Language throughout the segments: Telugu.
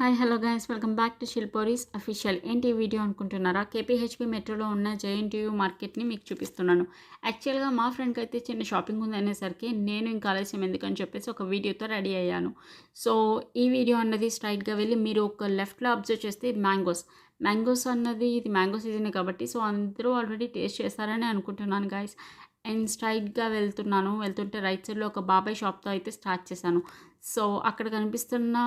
Hi hello guys welcome back to శిల్పోరీస్ అఫీషియల్. ఏంటి ఈ వీడియో అనుకుంటున్నారా? కేపీహెచ్బీ మెట్రోలో ఉన్న జేఎన్టీయూ మార్కెట్ని మీకు చూపిస్తున్నాను. యాక్చువల్గా మా ఫ్రెండ్కి అయితే చిన్న షాపింగ్ ఉంది అనేసరికి నేను ఇంకా ఆలస్యం ఎందుకని చెప్పేసి ఒక వీడియోతో రెడీ అయ్యాను. సో ఈ వీడియో అన్నది స్ట్రైట్గా వెళ్ళి మీరు ఒక లెఫ్ట్లో అబ్జర్వ్ చేస్తే ఇది మ్యాంగోస్ అన్నది ఇది మ్యాంగో సీజనే కాబట్టి సో అందరూ ఆల్రెడీ టేస్ట్ చేస్తారని అనుకుంటున్నాను గైస్. అండ్ స్ట్రైట్గా వెళ్తుంటే రైట్ సైడ్లో ఒక బాబాయ్ షాప్తో అయితే స్టార్ట్ చేశాను. సో అక్కడ కనిపిస్తున్న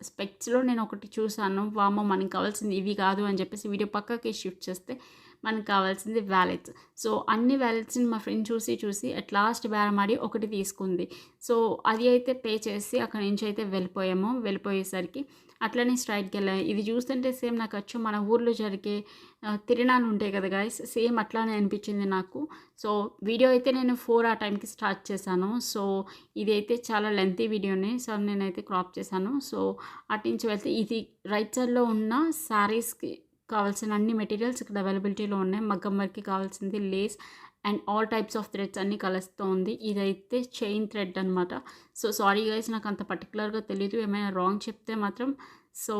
స్పెక్ట్స్లో నేను ఒకటి చూసాను. వామ్మో మనకి కావాల్సింది ఇవి కాదు అని చెప్పేసి వీడియో పక్కకి షిఫ్ట్ చేస్తే మనకు కావాల్సింది వ్యాలెట్స్. సో అన్ని వ్యాలెట్స్ని మా ఫ్రెండ్ చూసి అట్ లాస్ట్ బేరమాడి ఒకటి తీసుకుంది. సో అది అయితే పే చేసి అక్కడి నుంచి అయితే వెళ్ళిపోయేసరికి అట్లనే స్ట్రైట్కి వెళ్ళాను. ఇది చూస్తుంటే సేమ్ నాకు వచ్చి మన ఊర్లో జరిగే తిరణాలు ఉంటాయి కదా గైస్, సేమ్ అట్లానే అనిపించింది నాకు. సో వీడియో అయితే నేను 4 ఆ టైంకి స్టార్ట్ చేశాను. సో ఇది అయితే చాలా లెంతీ వీడియోనే. సో నేనైతే క్రాప్ చేశాను. సో అటు నుంచి వెళ్తే ఇది రైట్ సైడ్లో ఉన్న శారీస్కి కావాల్సిన అన్ని మెటీరియల్స్ ఇక్కడ అవైలబిలిటీలో ఉన్నాయి. మగ్గం వర్క్కి కావాల్సింది Lay's and all types of threads అన్నీ కలుస్తూ ఉంది. ఇదైతే చైన్ థ్రెడ్ అనమాట. సో సారీ గైస్, నాకు అంత పర్టికులర్గా తెలియదు, ఏమైనా రాంగ్ చెప్తే మాత్రం సో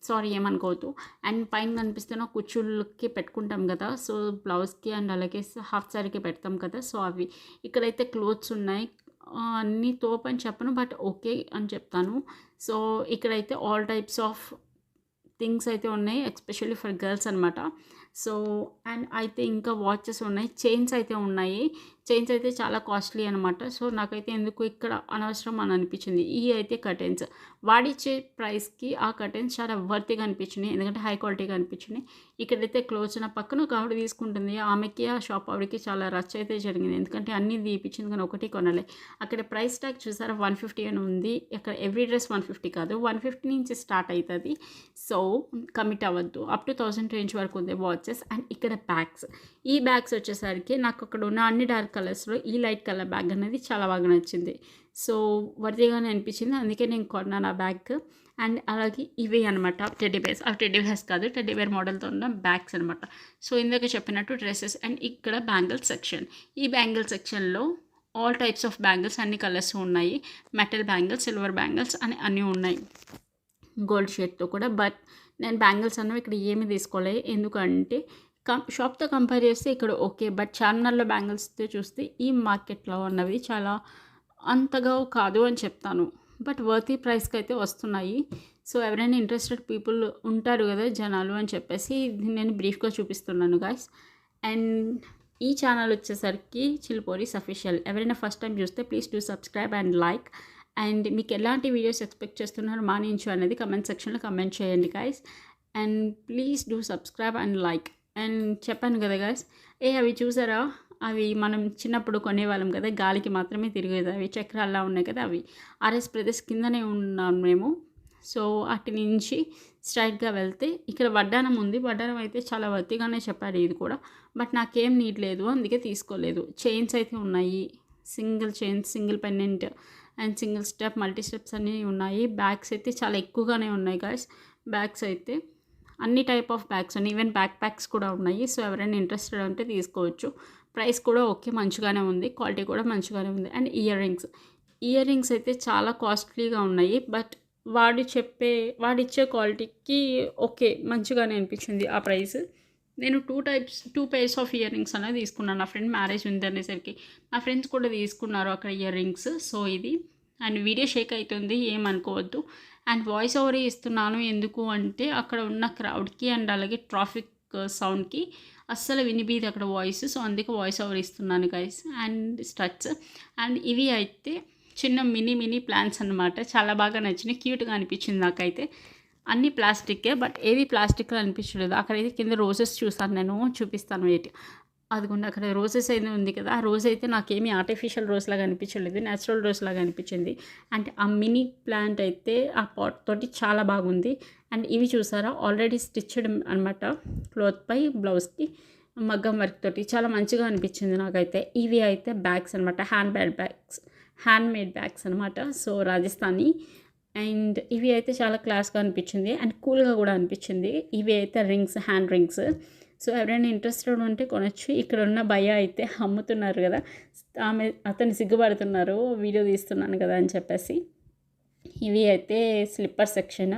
సారీ ఏమనుకోవద్దు. అండ్ పైన కనిపిస్తున్న కుచ్చుళ్ళకి పెట్టుకుంటాం కదా, సో బ్లౌజ్కి అండ్ అలాగే హాఫ్ సారీకి పెడతాం కదా, సో అవి ఇక్కడైతే క్లోత్స్ ఉన్నాయి. అన్నీ తోపు అని చెప్పను, బట్ ఓకే అని చెప్తాను. సో ఇక్కడైతే ఆల్ టైప్స్ ఆఫ్ థింగ్స్ అయితే ఉన్నాయి, ఎస్పెషల్లీ ఫర్ గర్ల్స్ అనమాట. సో అండ్ అయితే ఇంకా వాచెస్ ఉన్నాయి, చైన్స్ అయితే చాలా కాస్ట్లీ అనమాట. సో నాకైతే ఎందుకు ఇక్కడ అనవసరం అని అనిపించింది. ఈ అయితే కర్టెన్స్ వాడిచ్చే ప్రైస్కి ఆ కర్టెన్స్ చాలా వర్త్గా అనిపించినాయి, ఎందుకంటే హై క్వాలిటీగా అనిపించినాయి. ఇక్కడైతే క్లోజ్ నా పక్కన ఒక ఆవిడ తీసుకుంటుంది, ఆమెకి ఆ షాప్ ఆవిడకి చాలా రచ్ అయితే జరిగింది, ఎందుకంటే అన్నీ తీపిచ్చింది కానీ ఒకటి కొనలే. అక్కడ ప్రైస్ ట్యాగ్ చూసారా 150 అని ఉంది. అక్కడ ఎవ్రీ డ్రెస్ 150 కాదు, 150 నుంచి స్టార్ట్ అవుతుంది. సో కమిట్ అవ్వద్దు, అప్ టు 1000 రేంజ్ వరకు ఉంది వాచెస్. అండ్ ఇక్కడ బ్యాగ్స్, ఈ బ్యాగ్స్ వచ్చేసరికి నాకు అక్కడ ఉన్న అన్ని డార్క్ కలర్స్లో ఈ లైట్ కలర్ బ్యాగ్ అనేది చాలా బాగా నచ్చింది. సో వర్తీగానే అనిపించింది, అందుకే నేను కొన్నాను ఆ బ్యాగ్. అండ్ అలాగే ఇవి అనమాట టెడ్డీబేర్స్, అవి టెడ్డీబేర్స్ కాదు, టెడ్డీబేర్ మోడల్తో ఉన్న బ్యాగ్స్ అనమాట. సో ఇందాక చెప్పినట్టు డ్రెస్సెస్. అండ్ ఇక్కడ బ్యాంగిల్ సెక్షన్, ఈ బ్యాంగిల్ సెక్షన్లో ఆల్ టైప్స్ ఆఫ్ బ్యాంగిల్స్ అన్ని కలర్స్ ఉన్నాయి. మెటల్ బ్యాంగిల్స్, సిల్వర్ బ్యాంగిల్స్ అని అన్నీ ఉన్నాయి, గోల్డ్ షేడ్తో కూడా. బట్ నేను బ్యాంగిల్స్ అన్నవి ఇక్కడ ఏమీ తీసుకోలేదు, ఎందుకంటే షాప్తో కంపేర్ చేస్తే ఇక్కడ ఓకే, బట్ చార్మినార్లో బ్యాంగిల్స్తో చూస్తే ఈ మార్కెట్లో ఉన్నవి చాలా అంతగా కాదు అని చెప్తాను, బట్ వర్తీ ప్రైస్కి అయితే వస్తున్నాయి. సో ఎవరైనా ఇంట్రెస్టెడ్ పీపుల్ ఉంటారు కదా జనాలు అని చెప్పేసి నేను బ్రీఫ్గా చూపిస్తున్నాను గాయస్. అండ్ ఈ ఛానల్ వచ్చేసరికి చిల్పోరీస్ అఫీషియల్. ఎవరైనా ఫస్ట్ టైం చూస్తే please do subscribe and like. And మీకు ఎలాంటి వీడియోస్ ఎక్స్పెక్ట్ చేస్తున్నారు మా నుంచి అనేది కమెంట్ సెక్షన్లో కమెంట్ చేయండి guys. And please do subscribe and like. And చెప్పాను కదా గాయస్, అవి చూసారా, అవి మనం చిన్నప్పుడు కొనేవాళ్ళం కదా, గాలికి మాత్రమే తిరిగేది, అవి చక్రాల్లా ఉన్నాయి కదా, అవి ఆర్ఎస్ ప్రదేశ్ కిందనే ఉన్నాం మేము. సో అటు నుంచి స్ట్రైట్గా వెళ్తే ఇక్కడ వడ్డానం ఉంది. వడ్డానం అయితే చాలా వర్తిగానే చెప్పారు ఇది కూడా, బట్ నాకేం నీడ్ లేదు అందుకే తీసుకోలేదు. చైన్స్ అయితే ఉన్నాయి, single chains, single pendant and single step, multi steps అన్నీ ఉన్నాయి. బ్యాగ్స్ అయితే చాలా ఎక్కువగానే ఉన్నాయి గాయస్. బ్యాగ్స్ అయితే అన్ని టైప్ ఆఫ్ బ్యాగ్స్ ఉన్నాయి, ఈవెన్ బ్యాక్ ప్యాక్స్ కూడా ఉన్నాయి. సో ఎవరైనా ఇంట్రెస్టెడ్ ఉంటే తీసుకోవచ్చు. ప్రైస్ కూడా ఓకే, మంచిగానే ఉంది, క్వాలిటీ కూడా మంచిగానే ఉంది. అండ్ ఇయర్ రింగ్స్ అయితే చాలా కాస్ట్లీగా ఉన్నాయి, బట్ వాడిచ్చే క్వాలిటీకి ఓకే మంచిగానే అనిపించింది ఆ ప్రైస్. నేను 2 pairs ఆఫ్ ఇయర్ రింగ్స్ అనేది తీసుకున్నాను. నా ఫ్రెండ్ మ్యారేజ్ ఉంది అనేసరికి నా ఫ్రెండ్స్ కూడా తీసుకున్నారు అక్కడ ఇయర్ రింగ్స్. సో ఇది అండ్ వీడియో షేక్ అవుతుంది, ఏమనుకోవద్దు. అండ్ వాయిస్ ఓవర్ ఇస్తున్నాను ఎందుకు అంటే అక్కడ ఉన్న క్రౌడ్కి అండ్ అలాగే ట్రాఫిక్ సౌండ్కి అస్సలు వినిపిది అక్కడ వాయిస్. సో అందుకే వాయిస్ ఓవర్ ఇస్తున్నాను గైస్. అండ్ స్టడ్స్, అండ్ ఇవి అయితే చిన్న మినీ ప్లాంట్స్ అనమాట, చాలా బాగా నచ్చినాయి, క్యూట్గా అనిపించింది నాకైతే. అన్నీ ప్లాస్టిక్కే, బట్ ఏది ప్లాస్టిక్లో అనిపించలేదు. అక్కడైతే కింద రోజెస్ చూసాను, నేను చూపిస్తాను ఏంటి అదిగోండి, అక్కడ రోజెస్ అయితే ఉంది కదా, ఆ రోజ్ అయితే నాకేమీ ఆర్టిఫిషియల్ రోజ్ లాగా అనిపించలేదు, న్యాచురల్ రోజ్ లాగా అనిపించింది. అండ్ ఆ మినీ ప్లాంట్ అయితే ఆ పాట్ తోటి చాలా బాగుంది. అండ్ ఇవి చూసారా, ఆల్రెడీ స్టిచ్డ్ అనమాట, క్లాత్ పై బ్లౌజ్కి మగ్గం వర్క్ తోటి చాలా మంచిగా అనిపించింది నాకైతే. ఇవి అయితే బ్యాగ్స్ అనమాట, హ్యాండ్ మేడ్ బ్యాగ్స్ అనమాట, సో రాజస్థానీ. అండ్ ఇవి అయితే చాలా క్లాస్గా అనిపించింది అండ్ కూల్గా కూడా అనిపించింది. ఇవి అయితే హ్యాండ్ రింగ్స్. సో ఎవరైనా ఇంట్రెస్టెడ్ ఉంటే కొనొచ్చు. ఇక్కడ ఉన్న భయ అయితే అమ్ముతున్నారు కదా, అతను సిగ్గుపడుతున్నారు వీడియో తీస్తున్నాను కదా అని చెప్పేసి. ఇవి అయితే స్లిప్పర్ సెక్షన్.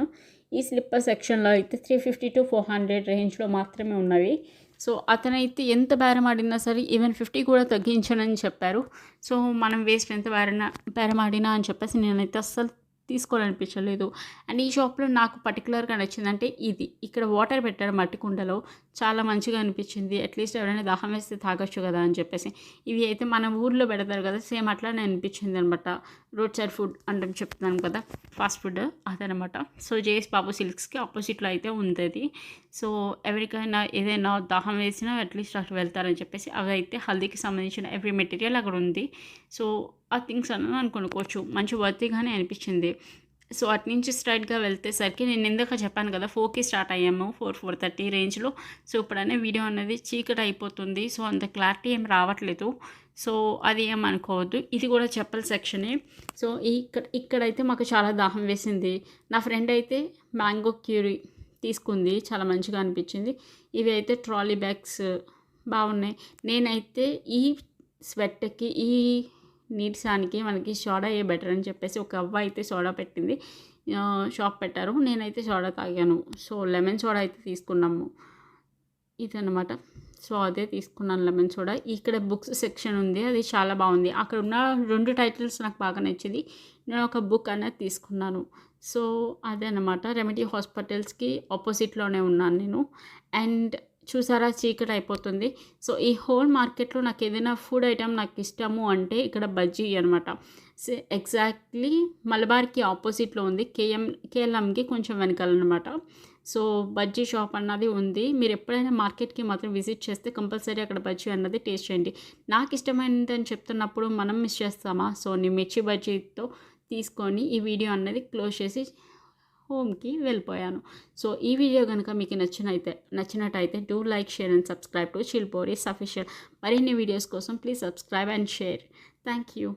ఈ స్లిప్పర్ సెక్షన్లో అయితే 350 to 400 రేంజ్లో మాత్రమే ఉన్నవి. సో అతనైతే ఎంత బేరం ఆడినా సరే ఈవెన్ 50 కూడా తగ్గించనని చెప్పారు. సో మనం వేస్ట్ ఎంత బేరం ఆడినా అని చెప్పేసి నేనైతే అస్సలు తీసుకోవాలనిపించలేదు. అండ్ ఈ షాప్లో నాకు పర్టికులర్గా నచ్చిందంటే ఇది, ఇక్కడ వాటర్ పెట్టారు మట్టి కుండలో, చాలా మంచిగా అనిపించింది. అట్లీస్ట్ ఎవరైనా దాహం వేస్తే తాగొచ్చు కదా అని చెప్పేసి. ఇవి అయితే మన ఊర్లో పెడతారు కదా, సేమ్ అట్లానే అనిపించింది అనమాట. రోడ్ సైడ్ ఫుడ్ అంటే చెప్తున్నాను కదా, ఫాస్ట్ ఫుడ్ అదనమాట. సో జేఎస్ బాబు సిల్క్స్కి ఆపోజిట్లో అయితే ఉంది. సో ఎవరికైనా ఏదైనా దాహం వేసినా అట్లీస్ట్ అట్లా వెళ్తారని చెప్పేసి అవి అయితే హల్దీకి సంబంధించిన ఎవ్రీ మెటీరియల్ అక్కడ ఉంది. సో ఆ థింగ్స్ అని కొనుక్కోవచ్చు, మంచి వర్తీగానే అనిపించింది. సో అటు నుంచి స్ట్రైట్గా వెళ్తేసరికి నేను ఇందాక చెప్పాను కదా 4కి స్టార్ట్ అయ్యాము, 4:30 రేంజ్లో. సో ఇప్పుడనే వీడియో అనేది చీకటి అయిపోతుంది, సో అంత క్లారిటీ ఏం రావట్లేదు. సో అది ఏమనుకోవద్దు. ఇది కూడా చెప్పల సెక్షనే. సో ఇక్కడైతే మాకు చాలా దాహం వేసింది. నా ఫ్రెండ్ అయితే మ్యాంగో క్యూరీ తీసుకుంది, చాలా మంచిగా అనిపించింది. ఇవి అయితే ట్రాలీ బ్యాగ్స్ బాగున్నాయి. నేనైతే ఈ స్వెట్కి ఈ నీరసానికి మనకి సోడా ఏ బెటర్ అని చెప్పేసి ఒక అవ్వ అయితే సోడా పెట్టింది, షాప్ పెట్టారు. నేనైతే సోడా తాగాను. సో లెమన్ సోడా అయితే తీసుకున్నాము, ఇదన్నమాట. సో అదే తీసుకున్నాను లెమన్ సోడా. ఇక్కడ బుక్స్ సెక్షన్ ఉంది, అది చాలా బాగుంది. అక్కడ ఉన్న 2 టైటిల్స్ నాకు బాగా నచ్చింది, నేను ఒక బుక్ అనేది తీసుకున్నాను. సో అదే అన్నమాట. రెమెడీ హాస్పిటల్స్కి ఆపోజిట్లోనే ఉన్నాను నేను. అండ్ చూసారా చీకటి అయిపోతుంది. సో ఈ హోల్ మార్కెట్లో నాకు ఏదైనా ఫుడ్ ఐటమ్ నాకు ఇష్టము అంటే ఇక్కడ బజ్జీ అనమాట. ఎగ్జాక్ట్లీ మలబార్కి ఆపోజిట్లో ఉంది, కేఎల్ఎంకి కొంచెం వెనకాలన్నమాట. సో బజ్జీ షాప్ అన్నది ఉంది. మీరు ఎప్పుడైనా మార్కెట్కి మాత్రం విజిట్ చేస్తే కంపల్సరీ అక్కడ బజ్జీ అన్నది టేస్ట్ చేయండి. నాకు ఇష్టమైనది అని చెప్తున్నప్పుడు మనం మిస్ చేస్తామా? సో నేను మిర్చి బజ్జీతో తీసుకొని ఈ వీడియో అన్నది క్లోజ్ చేసి హోమ్కి వెళ్ళిపోయాను. సో ఈ వీడియో కనుక మీకు నచ్చినట్టయితే do like, share and subscribe to chill పోరీస్ official. మరిన్ని వీడియోస్ కోసం please subscribe and share. Thank you.